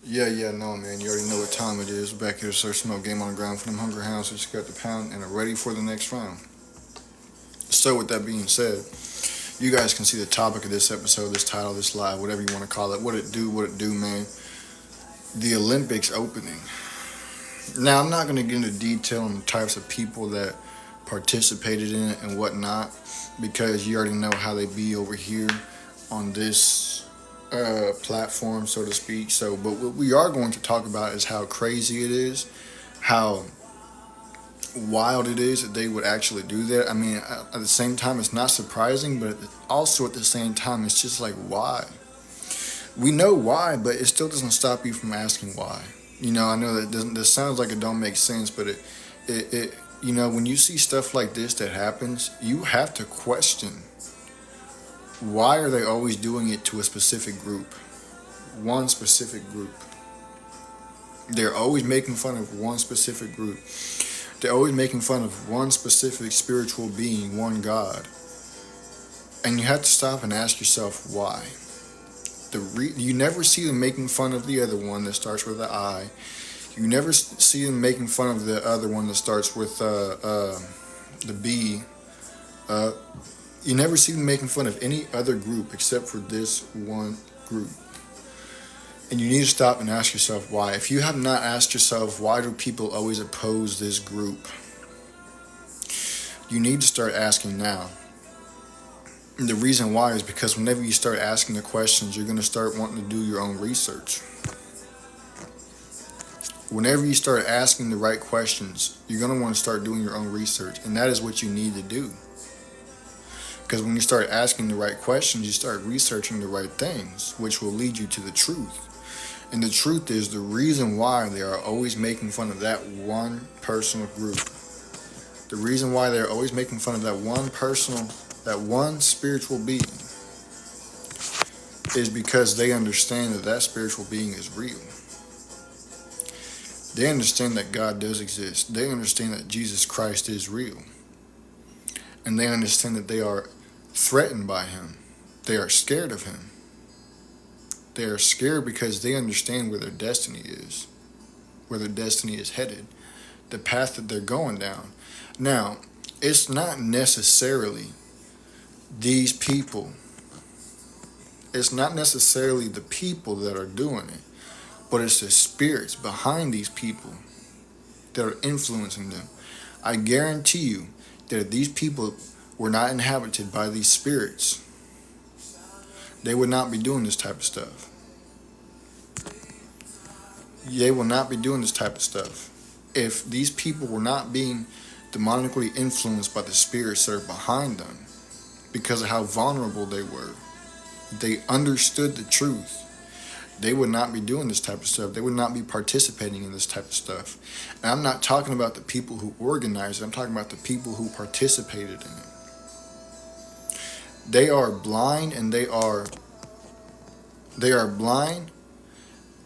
Yeah, no, man. You already know what time it is. Back here, Sir Smoke. Game on the ground for them Hunger Hounds. Just got the pound and are ready for the next round. So, with that being said, you guys can see the topic of this episode, this title, this live, whatever you want to call it. What it do, man. The Olympics opening. Now, I'm not going to get into detail on the types of people that participated in it and whatnot, because you already know how they be over here on this platform, so to speak. So, but what we are going to talk about is how crazy it is, how wild it is that they would actually do that. I mean, at the same time, it's not surprising, but also at the same time, it's just like, why? We know why, but it still doesn't stop you from asking why. I know that doesn't. That sounds like it don't make sense, but it. When you see stuff like this that happens, you have to question why are they always doing it to a specific group, one specific group. They're always making fun of one specific group. They're always making fun of one specific spiritual being, one God. And you have to stop and ask yourself why. You never see them making fun of the other one that starts with the I. You never see them making fun of the other one that starts with the B. Uh, you never see them making fun of any other group except for this one group. And you need to stop and ask yourself why. If you have not asked yourself why do people always oppose this group, you need to start asking now. And the reason why is because whenever you start asking the questions, you're going to start wanting to do your own research. Whenever you start asking the right questions, you're going to want to start doing your own research. And that is what you need to do. Because when you start asking the right questions, you start researching the right things, which will lead you to the truth. And the truth is the reason why they are always making fun of that one personal group. The reason why they're always making fun of that one spiritual being is because they understand that that spiritual being is real. They understand that God does exist. They understand that Jesus Christ is real. And they understand that they are threatened by him. They are scared of him. They are scared because they understand where their destiny is, where their destiny is headed, the path that they're going down. Now, it's not necessarily these people. It's not necessarily the people that are doing it, but it's the spirits behind these people that are influencing them. I guarantee you that if these people were not inhabited by these spirits, they would not be doing this type of stuff. They will not be doing this type of stuff. If these people were not being demonically influenced by the spirits that are behind them, because of how vulnerable they were, they understood the truth, they would not be doing this type of stuff. They would not be participating in this type of stuff. And I'm not talking about the people who organized it. I'm talking about the people who participated in it. They are blind and they are blind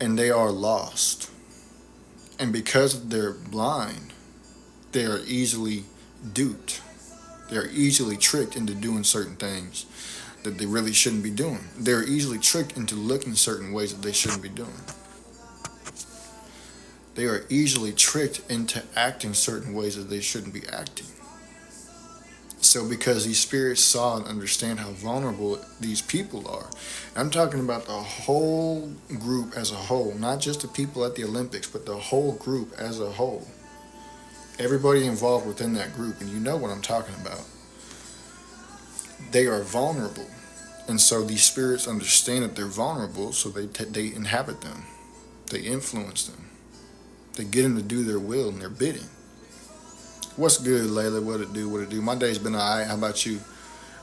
and they are lost. And because they're blind, they are easily duped. They are easily tricked into doing certain things that they really shouldn't be doing. They're easily tricked into looking certain ways that they shouldn't be doing. They are easily tricked into acting certain ways that they shouldn't be acting. So because these spirits saw and understand how vulnerable these people are, I'm talking about the whole group as a whole, not just the people at the Olympics, but the whole group as a whole. Everybody involved within that group, and you know what I'm talking about. They are vulnerable. And so these spirits understand that they're vulnerable, so they inhabit them. They influence them. They get them to do their will and their bidding. What's good, Layla? What it do? My day's been alright. How about you?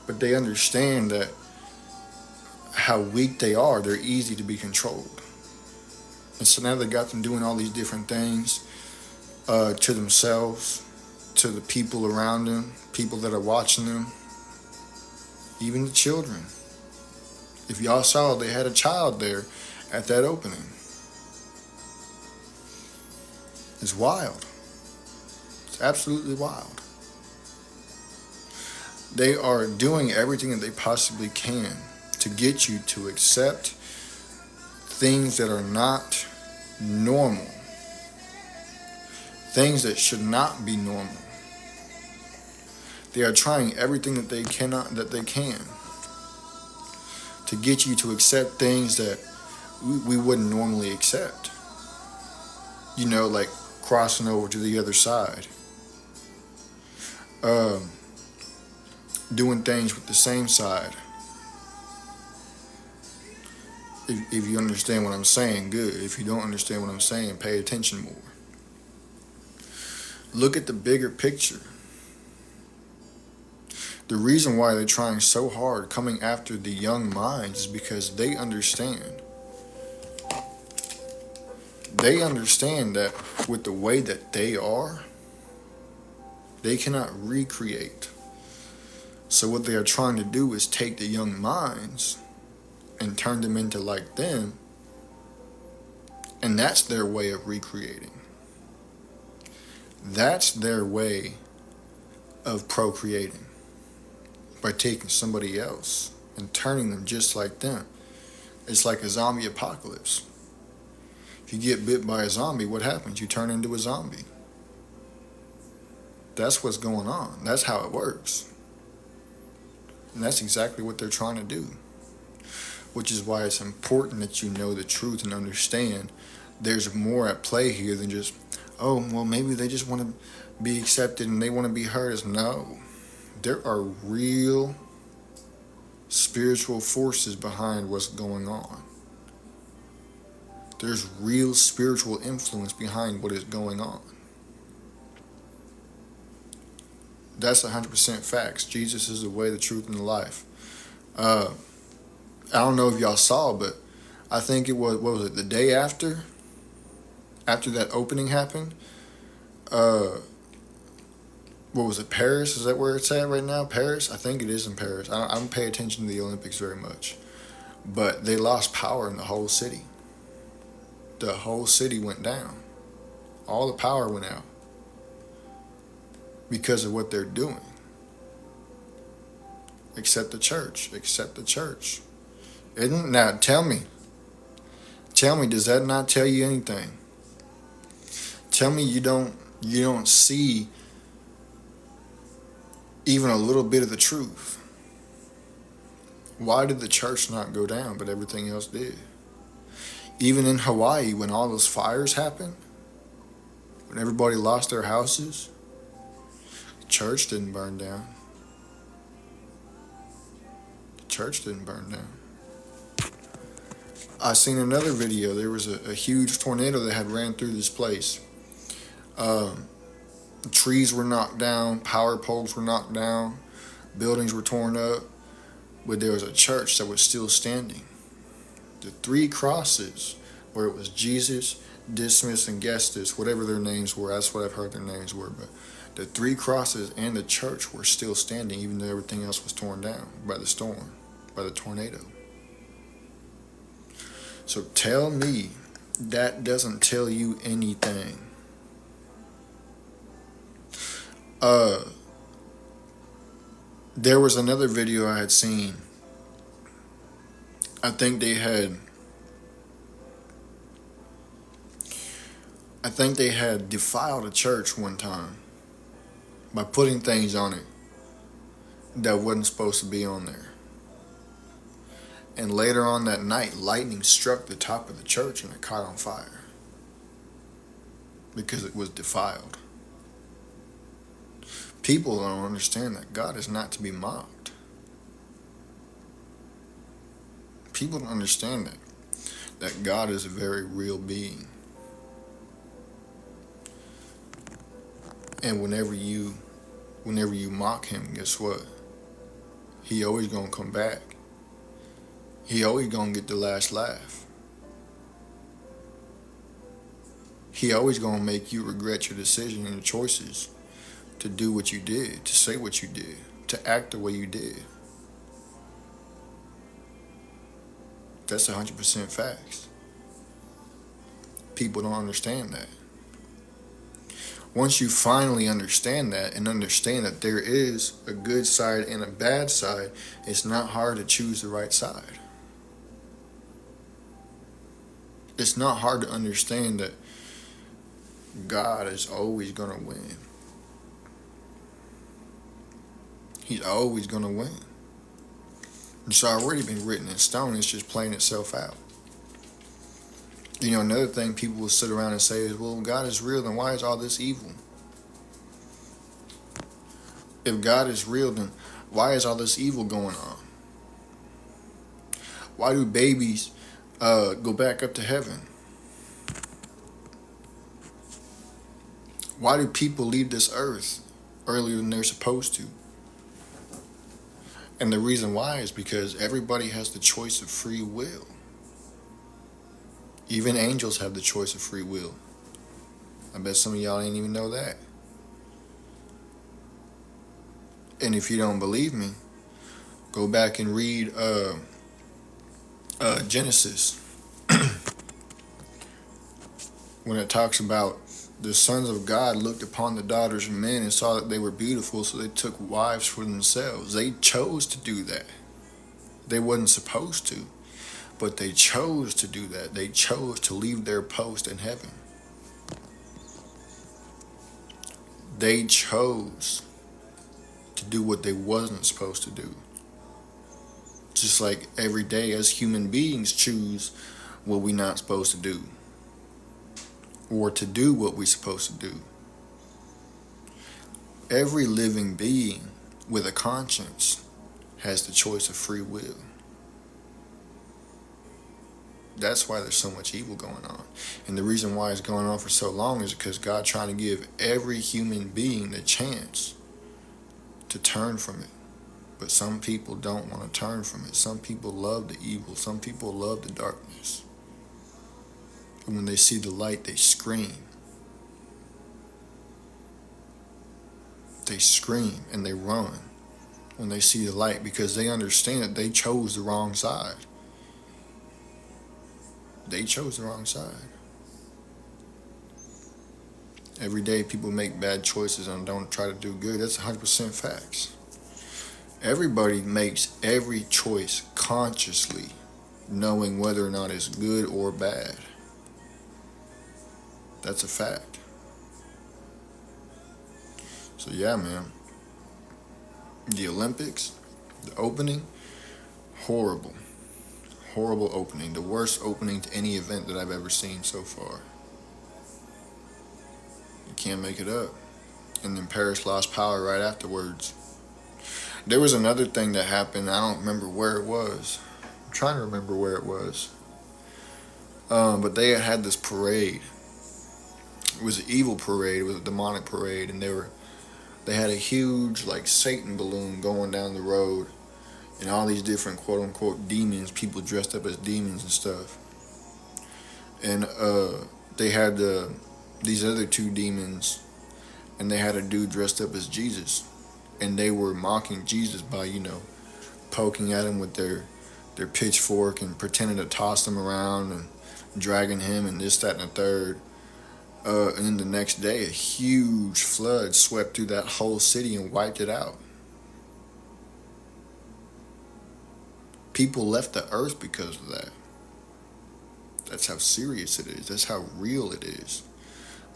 But they understand that how weak they are. They're easy to be controlled. And so now they got them doing all these different things to themselves, to the people around them, people that are watching them, even the children. If y'all saw, they had a child there at that opening. It's wild. It's absolutely wild. They are doing everything that they possibly can to get you to accept things that are not normal, things that should not be normal. They are trying everything that they can to get you to accept things that we wouldn't normally accept. Like crossing over to the other side, um, doing things with the same side. If you understand what I'm saying, good. If you don't understand what I'm saying, pay attention more. Look at the bigger picture. The reason why they're trying so hard coming after the young minds is because they understand. They understand that with the way that they are, they cannot recreate. So what they are trying to do is take the young minds and turn them into like them, and that's their way of recreating. That's their way of procreating, by taking somebody else and turning them just like them. It's like a zombie apocalypse. If you get bit by a zombie, what happens? You turn into a zombie. That's what's going on. That's how it works. And that's exactly what they're trying to do. Which is why it's important that you know the truth and understand there's more at play here than just, oh, well, maybe they just want to be accepted and they want to be heard. No. There are real spiritual forces behind what's going on. There's real spiritual influence behind what is going on. That's 100% facts. Jesus is the way, the truth, and the life. I don't know if y'all saw, but I think it was, what was it, the day after that opening happened? What was it, Paris? Is that where it's at right now? Paris? I think it is in Paris. I don't pay attention to the Olympics very much. But they lost power in the whole city. The whole city went down. All the power went out. Because of what they're doing. Except the church. Except the church. Now, tell me, does that not tell you anything? Tell me you don't see even a little bit of the truth. Why did the church not go down, but everything else did? Even in Hawaii, when all those fires happened, when everybody lost their houses, the church didn't burn down. The church didn't burn down. I seen another video. There was a huge tornado that had ran through this place. Trees were knocked down, power poles were knocked down, buildings were torn up, but there was a church that was still standing. The 3 crosses, where it was Jesus, Dismas, and Gestas, whatever their names were, that's what I've heard their names were, but the 3 crosses and the church were still standing, even though everything else was torn down by the storm, by the tornado. So tell me that doesn't tell you anything. There was another video I had seen. I think they had defiled a church one time by putting things on it that wasn't supposed to be on there. And later on that night, lightning struck the top of the church and it caught on fire because it was defiled. People don't understand that God is not to be mocked. People don't understand that God is a very real being. And whenever you mock him, guess what? He always gonna come back. He always gonna get the last laugh. He always gonna make you regret your decision and your choices to do what you did, to say what you did, to act the way you did. That's 100% facts. People don't understand that. Once you finally understand that and understand that there is a good side and a bad side, it's not hard to choose the right side. It's not hard to understand that God is always going to win. He's always going to win. It's already been written in stone. It's just playing itself out. You know, another thing people will sit around and say is, well, God is real, then why is all this evil? If God is real, then why is all this evil going on? Why do babies go back up to heaven? Why do people leave this earth earlier than they're supposed to? And the reason why is because everybody has the choice of free will. Even angels have the choice of free will. I bet some of y'all ain't even know that. And if you don't believe me, go back and read Genesis. When it talks about the sons of God looked upon the daughters of men and saw that they were beautiful, so they took wives for themselves. They chose to do that. They wasn't supposed to, but they chose to do that. They chose to leave their post in heaven. They chose to do what they wasn't supposed to do. Just like every day as human beings choose what we're not supposed to do, or to do what we're supposed to do. Every living being with a conscience has the choice of free will. That's why there's so much evil going on. And the reason why it's going on for so long is because God's trying to give every human being the chance to turn from it. But some people don't want to turn from it. Some people love the evil. Some people love the darkness. And when they see the light, they scream. They scream and they run when they see the light, because they understand that they chose the wrong side. They chose the wrong side. Every day people make bad choices and don't try to do good. That's 100% facts. Everybody makes every choice consciously, knowing whether or not it's good or bad. That's a fact. So yeah, man. The Olympics, the opening, horrible. Horrible opening. The worst opening to any event that I've ever seen so far. You can't make it up. And then Paris lost power right afterwards. There was another thing that happened. I don't remember where it was. I'm trying to remember where it was. But they had this parade. It was an evil parade. It was a demonic parade, and they had a huge like Satan balloon going down the road, and all these different quote unquote demons, people dressed up as demons and stuff. And they had these other two demons, and they had a dude dressed up as Jesus, and they were mocking Jesus by, you know, poking at him with their pitchfork and pretending to toss him around and dragging him and this, that, and the third. And then the next day, a huge flood swept through that whole city and wiped it out. People left the earth because of that. That's how serious it is. That's how real it is.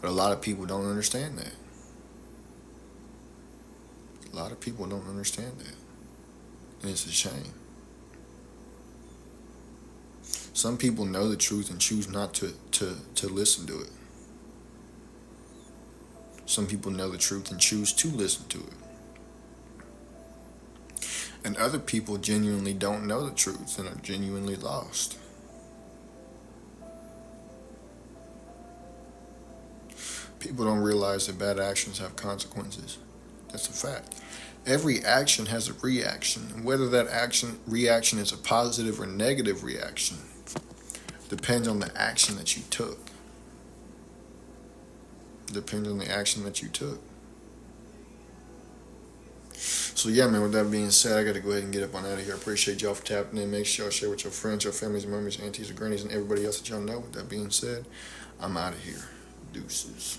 But a lot of people don't understand that. A lot of people don't understand that. And it's a shame. Some people know the truth and choose not to listen to it. Some people know the truth and choose to listen to it. And other people genuinely don't know the truth and are genuinely lost. People don't realize that bad actions have consequences. That's a fact. Every action has a reaction, and whether that reaction is a positive or negative reaction depends on the action that you took. Depends on the action that you took. So yeah, man, with that being said, I got to go ahead and get up on out of here. I appreciate y'all for tapping in. Make sure y'all share with your friends, your families, and members, aunties, and grannies, and everybody else that y'all know. With that being said, I'm out of here. Deuces.